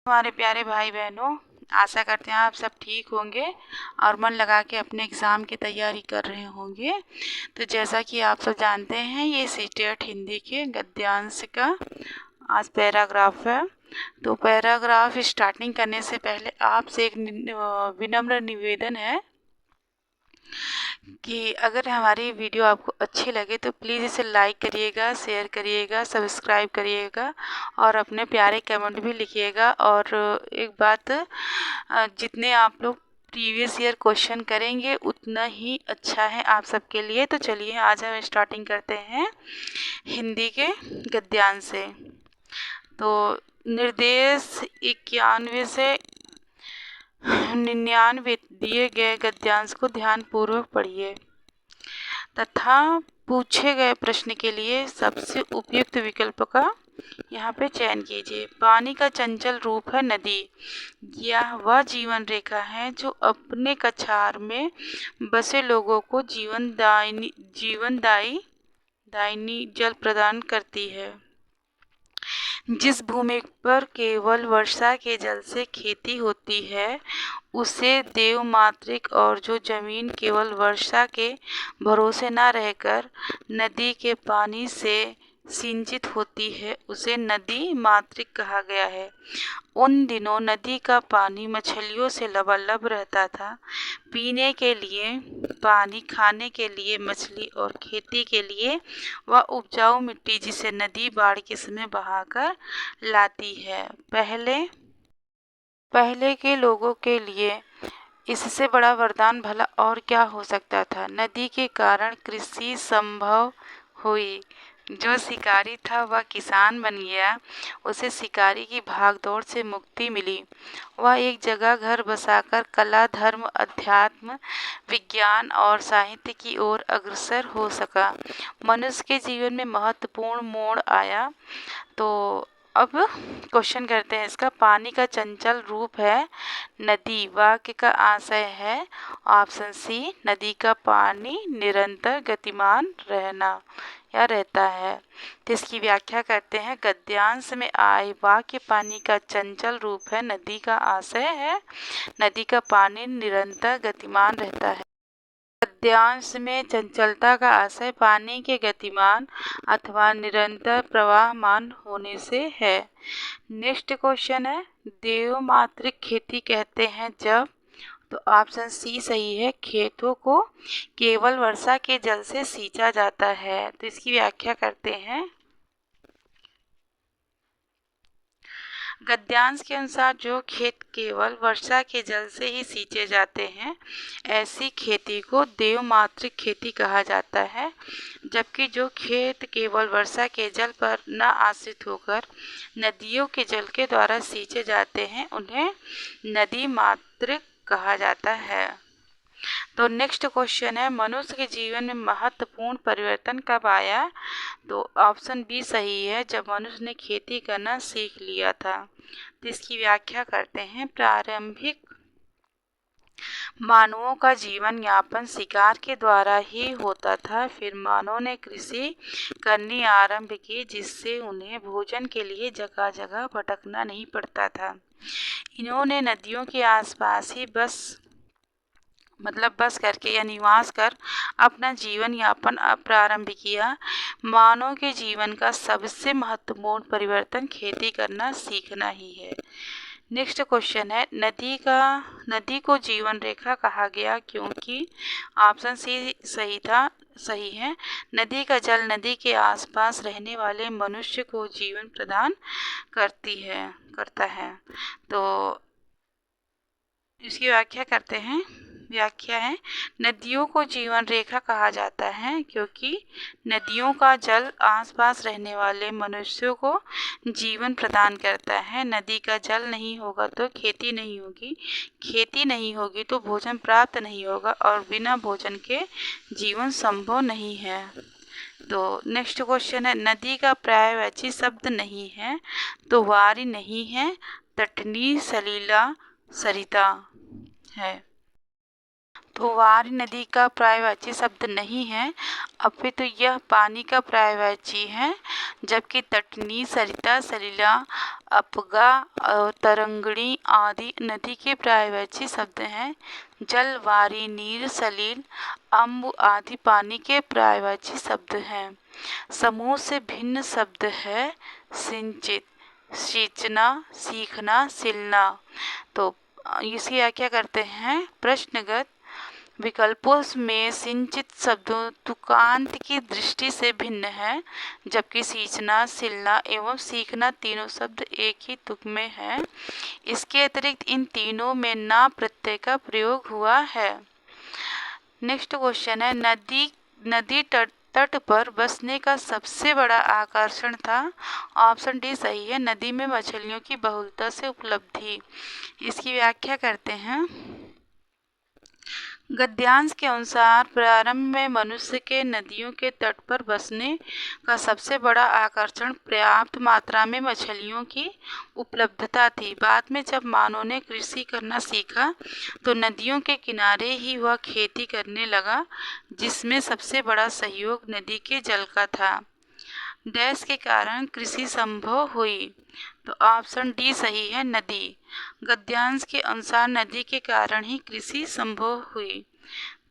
हमारे प्यारे भाई बहनों, आशा करते हैं आप सब ठीक होंगे और मन लगा के अपने एग्ज़ाम की तैयारी कर रहे होंगे। तो जैसा कि आप सब जानते हैं, ये सीटेट हिंदी के गद्यांश का आज पैराग्राफ है। तो पैराग्राफ स्टार्टिंग करने से पहले आपसे एक विनम्र निवेदन है कि अगर हमारी वीडियो आपको अच्छी लगे तो प्लीज़ इसे लाइक करिएगा, शेयर करिएगा, सब्सक्राइब करिएगा और अपने प्यारे कमेंट भी लिखिएगा। और एक बात, जितने आप लोग प्रीवियस ईयर क्वेश्चन करेंगे उतना ही अच्छा है आप सबके लिए। तो चलिए आज हम स्टार्टिंग करते हैं हिंदी के गद्यांश से। तो निर्देश 91 से 99 दिए गए गद्यांश को ध्यानपूर्वक पढ़िए तथा पूछे गए प्रश्न के लिए सबसे उपयुक्त विकल्प का यहाँ पे चयन कीजिए। पानी का चंचल रूप है नदी। यह वह जीवन रेखा है जो अपने कछार में बसे लोगों को जीवनदायी जल प्रदान करती है। जिस भूमि पर केवल वर्षा के जल से खेती होती है उसे देवमातृक, और जो जमीन केवल वर्षा के भरोसे न रहकर नदी के पानी से सिंचित होती है उसे नदी मातृक कहा गया है। उन दिनों नदी का पानी मछलियों से लबालब रहता था। पीने के लिए पानी, खाने के लिए मछली और खेती के लिए वह उपजाऊ मिट्टी जिसे नदी बाढ़ के समय बहाकर लाती है। पहले के लोगों के लिए इससे बड़ा वरदान भला और क्या हो सकता था। नदी के कारण कृषि संभव हुई। जो शिकारी था वह किसान बन गया। उसे शिकारी की भागदौड़ से मुक्ति मिली। वह एक जगह घर बसाकर कला, धर्म, अध्यात्म, विज्ञान और साहित्य की ओर अग्रसर हो सका। मनुष्य के जीवन में महत्वपूर्ण मोड़ आया। तो अब क्वेश्चन करते हैं इसका। पानी का चंचल रूप है नदी। वाक्य का आशय है ऑप्शन सी, नदी का पानी निरंतर गतिमान रहता है। तो इसकी व्याख्या करते हैं। गद्यांश में आए वाक्य पानी का चंचल रूप है नदी का आशय है नदी का पानी निरंतर गतिमान रहता है। गद्यांश में चंचलता का आशय पानी के गतिमान अथवा निरंतर प्रवाहमान होने से है। नेक्स्ट क्वेश्चन है, देवमातृक खेती कहते हैं जब। तो ऑप्शन सी सही है, खेतों को केवल वर्षा के जल से सींचा जाता है। तो इसकी व्याख्या करते हैं। गद्यांश के अनुसार जो खेत केवल वर्षा के जल से ही सींचे जाते हैं ऐसी खेती को देवमातृक खेती कहा जाता है। जबकि जो खेत केवल वर्षा के जल पर न आश्रित होकर नदियों के जल के द्वारा सींचे जाते हैं उन्हें नदी मातृक कहा जाता है। तो नेक्स्ट क्वेश्चन है, मनुष्य के जीवन में महत्वपूर्ण परिवर्तन कब आया। तो ऑप्शन बी सही है, जब मनुष्य ने खेती करना सीख लिया था। तो इसकी व्याख्या करते हैं। प्रारंभिक मानवों का जीवन यापन शिकार के द्वारा ही होता था। फिर मानव ने कृषि करनी आरंभ की जिससे उन्हें भोजन के लिए जगह जगह भटकना नहीं पड़ता था। इन्होंने नदियों के आसपास ही बस करके या निवास कर अपना जीवन यापन प्रारंभ किया। मानव के जीवन का सबसे महत्वपूर्ण परिवर्तन खेती करना सीखना ही है। नेक्स्ट क्वेश्चन है, नदी को जीवन रेखा कहा गया क्योंकि। ऑप्शन सी सही है, नदी का जल नदी के आसपास रहने वाले मनुष्य को जीवन प्रदान करता है। तो इसकी व्याख्या करते हैं। व्याख्या है, नदियों को जीवन रेखा कहा जाता है क्योंकि नदियों का जल आसपास रहने वाले मनुष्यों को जीवन प्रदान करता है। नदी का जल नहीं होगा तो खेती नहीं होगी, खेती नहीं होगी तो भोजन प्राप्त नहीं होगा और बिना भोजन के जीवन संभव नहीं है। तो नेक्स्ट क्वेश्चन है, नदी का पर्यायवाची शब्द नहीं है। तो वारी नहीं है, तटनी, सलीला, सरिता है। तो वारी नदी का पर्यायवाची शब्द नहीं है, अपितु यह पानी का पर्यायवाची है, जबकि तटनी, सरिता, सलिला, अपगा, तरंगणी आदि नदी के पर्यायवाची शब्द हैं। जल, वारी, नीर, सलील, अम्बु आदि पानी के पर्यायवाची शब्द हैं। समूह से भिन्न शब्द है सिंचित, सींचना, सीखना, सिलना। तो इसकी व्याख्या करते हैं। प्रश्नगत विकल्पों में सिंचित शब्द तुकांत की दृष्टि से भिन्न है, जबकि सींचना, सिलना एवं सीखना तीनों शब्द एक ही तुक में है। इसके अतिरिक्त इन तीनों में ना प्रत्यय का प्रयोग हुआ है। नेक्स्ट क्वेश्चन है, नदी तट पर बसने का सबसे बड़ा आकर्षण था। ऑप्शन डी सही है, नदी में मछलियों की बहुलता से उपलब्धि। इसकी व्याख्या करते हैं। गद्यांश के अनुसार प्रारंभ में मनुष्य के नदियों के तट पर बसने का सबसे बड़ा आकर्षण पर्याप्त मात्रा में मछलियों की उपलब्धता थी। बाद में जब मानव ने कृषि करना सीखा तो नदियों के किनारे ही वह खेती करने लगा, जिसमें सबसे बड़ा सहयोग नदी के जल का था। डैश के कारण कृषि संभव हुई। तो ऑप्शन डी सही है, नदी। गद्यांश के अनुसार नदी के कारण ही कृषि संभव हुई।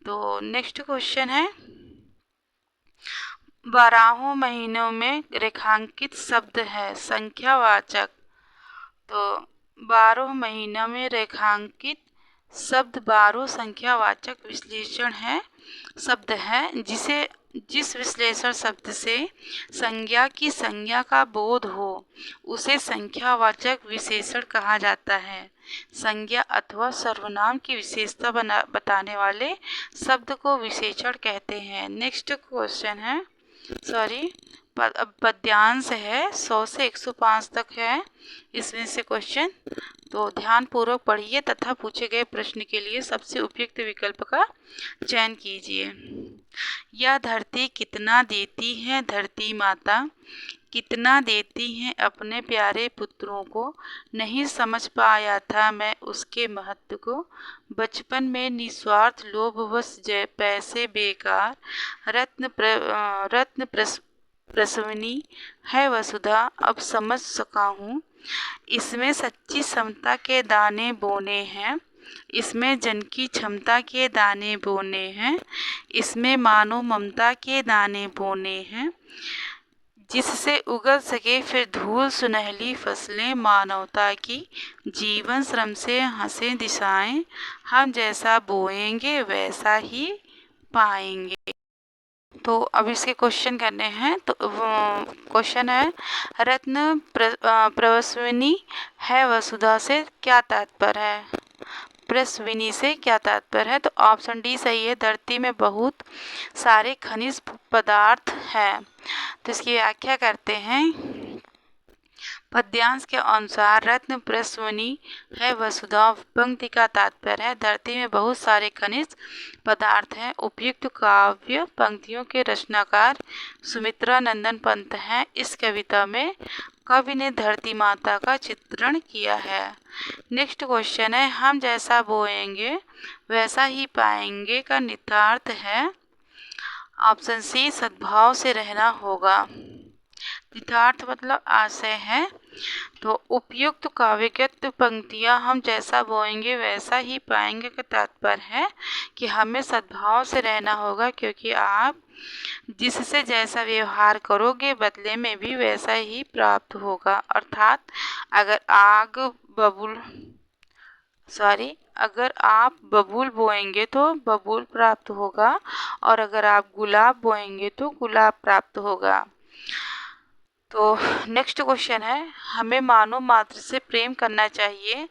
तो नेक्स्ट क्वेश्चन है, 12 महीनों में रेखांकित शब्द है संख्यावाचक। तो 12 महीनों में रेखांकित शब्द 12 संख्यावाचक विश्लेषण है शब्द है, जिस विश्लेषण शब्द से संज्ञा की संज्ञा का बोध हो उसे संख्यावाचक विशेषण कहा जाता है। संज्ञा अथवा सर्वनाम की विशेषता बताने वाले शब्द को विशेषण कहते हैं। नेक्स्ट क्वेश्चन है, पद्यांश है, 100 से 105 तक है इसमें से क्वेश्चन। तो ध्यान पूर्वक पढ़िए तथा पूछे गए प्रश्न के लिए सबसे उपयुक्त विकल्प का चयन कीजिए। यह धरती कितना देती है धरती माता, कितना देती हैं अपने प्यारे पुत्रों को, नहीं समझ पाया था मैं उसके महत्व को, बचपन में निस्वार्थ लोभवश जय पैसे बेकार, रत्न प्रसवनी है वसुधा, अब समझ सका हूँ। इसमें सच्ची समता के दाने बोने हैं, इसमें जन की क्षमता के दाने बोने हैं, इसमें मानो ममता के दाने बोने हैं, जिससे उगल सके फिर धूल सुनहली फसलें मानवता की, जीवन श्रम से हंसे दिशाएं, हम जैसा बोएंगे वैसा ही पाएंगे। तो अब इसके क्वेश्चन करने हैं। तो क्वेश्चन है, रत्न प्रसविनी है वसुधा से क्या तात्पर्य है? प्रसविनी से क्या तात्पर्य है? तो ऑप्शन डी सही है, धरती में बहुत सारे खनिज पदार्थ हैं। तो इसकी व्याख्या करते हैं। पद्यांश के अनुसार रत्न प्रसवनी है वसुधा पंक्ति का तात्पर्य है धरती में बहुत सारे खनिज पदार्थ हैं। उपयुक्त काव्य पंक्तियों के रचनाकार सुमित्रा नंदन पंत हैं। इस कविता में कवि ने धरती माता का चित्रण किया है। नेक्स्ट क्वेश्चन है, हम जैसा बोएंगे वैसा ही पाएंगे का निहितार्थ है। ऑप्शन सी, सद्भाव से रहना होगा। निहितार्थ मतलब आशय है। तो उपयुक्त काव्यगत पंक्तियां हम जैसा बोएंगे वैसा ही पाएंगे का तात्पर्य है कि हमें सद्भाव से रहना होगा, क्योंकि आप जिससे जैसा व्यवहार करोगे बदले में भी वैसा ही प्राप्त होगा। अर्थात अगर आप बबूल बोएंगे तो बबूल प्राप्त होगा, और अगर आप गुलाब बोएंगे तो गुलाब प्राप्त होगा। तो नेक्स्ट क्वेश्चन है, हमें मानव मात्र से प्रेम करना चाहिए।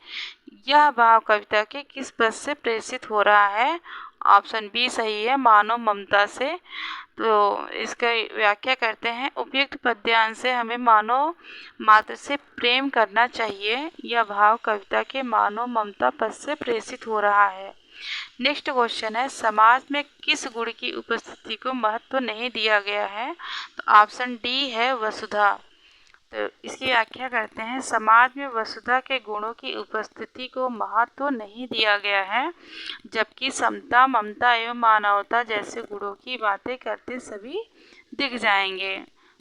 यह भाव कविता के किस पद से प्रेषित हो रहा है? ऑप्शन बी सही है, मानव ममता से। तो इसका व्याख्या करते हैं। उपयुक्त पद्यांश से हमें मानव मात्र से प्रेम करना चाहिए। यह भाव कविता के मानव ममता पद से प्रेषित हो रहा है। नेक्स्ट क्वेश्चन है, समाज में किस गुण की उपस्थिति को महत्व नहीं दिया गया है? तो ऑप्शन डी है, वसुधा। तो इसकी व्याख्या करते हैं। समाज में वसुधा के गुणों की उपस्थिति को महत्व नहीं दिया गया है, जबकि समता, ममता एवं मानवता जैसे गुणों की बातें करते सभी दिख जाएंगे।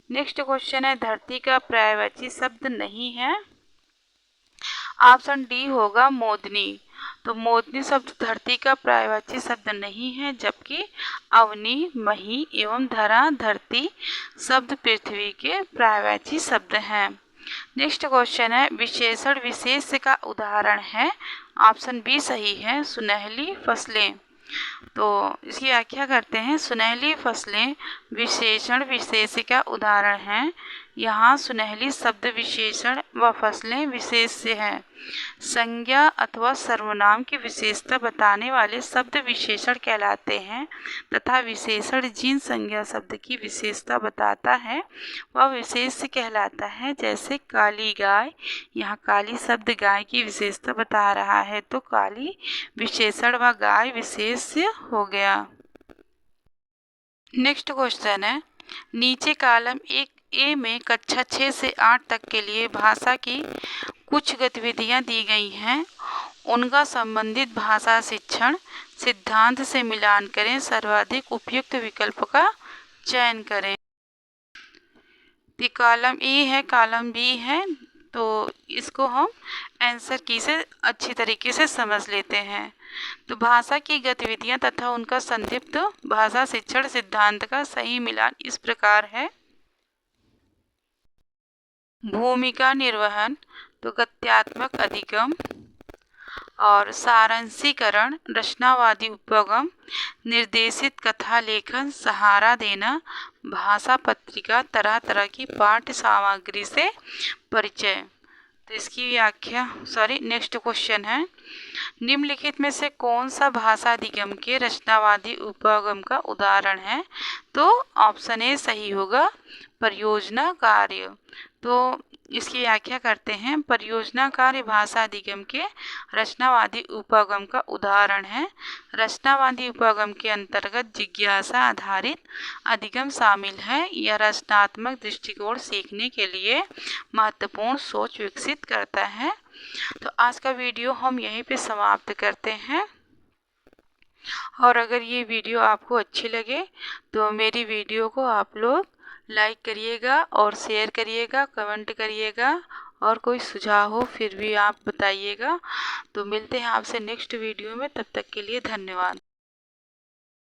नेक्स्ट क्वेश्चन है, धरती का पर्यायवाची शब्द नहीं है। ऑप्शन डी होगा मोदनी। तो मोदनी शब्द धरती का पर्यायवाची शब्द नहीं है, जबकि अवनी, मही एवं धरा, धरती शब्द पृथ्वी के पर्यायवाची शब्द हैं। नेक्स्ट क्वेश्चन है, विशेषण विशेष्य का उदाहरण है। ऑप्शन बी सही है, सुनहली फसलें। तो इसकी व्याख्या करते हैं। सुनहली फसलें विशेषण विशेष्य का उदाहरण हैं। यहाँ सुनहली शब्द विशेषण व फसलें विशेष्य हैं। संज्ञा अथवा सर्वनाम की विशेषता बताने वाले शब्द विशेषण कहलाते हैं तथा विशेषण जिन संज्ञा शब्द की विशेषता बताता है वह विशेष्य कहलाता है। जैसे काली गाय, यहाँ काली शब्द गाय की विशेषता बता रहा है, तो काली विशेषण व गाय विशेष्य हो गया। नेक्स्ट क्वेश्चन है, नीचे कॉलम 1A में कक्षा 6 से 8 तक के लिए भाषा की कुछ गतिविधियां दी गई हैं। उनका संबंधित भाषा शिक्षण सिद्धांत से मिलान करें, सर्वाधिक उपयुक्त विकल्प का चयन करें। तो कॉलम ए है, कॉलम बी है, तो इसको हम आंसर की से अच्छी तरीके से समझ लेते हैं। तो भाषा की गतिविधियां तथा उनका संक्षिप्त भाषा शिक्षण सिद्धांत का सही मिलान इस प्रकार है। भूमिका निर्वहन, तो गद्यात्मक अधिगम और सारांशीकरण, रचनावादी उपगम, निर्देशित कथा लेखन, सहारा देना, भाषा पत्रिका, तरह तरह की पाठ्य सामग्री से परिचय। तो इसकी व्याख्या नेक्स्ट क्वेश्चन है, निम्नलिखित में से कौन सा भाषा अधिगम के रचनावादी उपगम का उदाहरण है। तो ऑप्शन ए सही होगा, परियोजना कार्य। तो इसकी व्याख्या करते हैं। परियोजना कार्य भाषा अधिगम के रचनावादी उपगम का उदाहरण है। रचनावादी उपगम के अंतर्गत जिज्ञासा आधारित अधिगम शामिल है। यह रचनात्मक दृष्टिकोण सीखने के लिए महत्वपूर्ण सोच विकसित करता है। तो आज का वीडियो हम यहीं पे समाप्त करते हैं। और अगर ये वीडियो आपको अच्छी लगे तो मेरी वीडियो को आप लोग लाइक करिएगा और शेयर करिएगा, कमेंट करिएगा, और कोई सुझाव हो फिर भी आप बताइएगा। तो मिलते हैं आपसे नेक्स्ट वीडियो में, तब तक के लिए धन्यवाद।